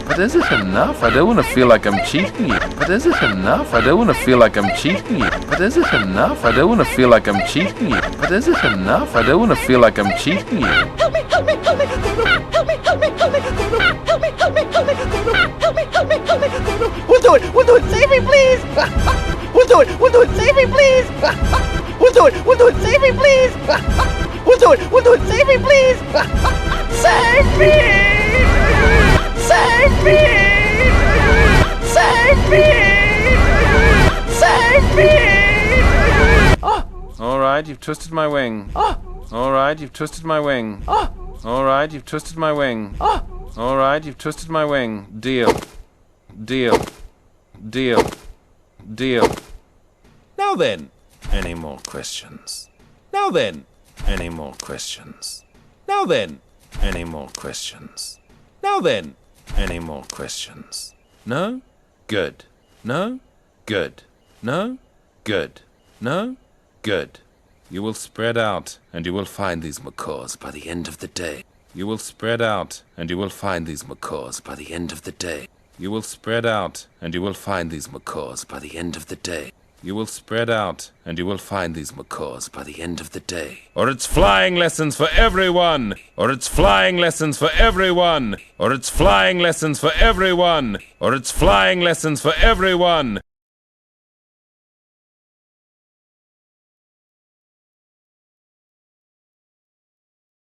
But is it enough? I don't want to feel like I'm cheating you. But is it enough? I don't want to feel like I'm cheating you. But is it enough? I don't want to feel like I'm cheating you. But is it enough? I don't want to feel like I'm cheating you. Help me, help me, help me, help me, help me, help me, help me, help me, help me, help me, help me, help me, help me, help me, help me. We'll do it, save me please. We'll do it, save me please. We'll do it, save me please. We'll do it, save me please. Save me! Save me! Save me! Save me! Alright, you've twisted my wing. Alright, you've twisted my wing. Alright, you've twisted my wing. Alright, you've twisted my wing. Deal. Deal. Deal. Deal. Now then, any more questions? Now then, any more questions? Now then, any more questions? Now then, any more questions? No? Good. No? Good. No? Good. No? Good. You will spread out, and you will find these macaws by the end of the day. You will spread out, and you will find these macaws by the end of the day. You will spread out, and you will find these macaws by the end of the day. You will spread out, and you will find these macaws by the end of the day. Or it's flying lessons for everyone! Or it's flying lessons for everyone! Or it's flying lessons for everyone! Or it's flying lessons for everyone!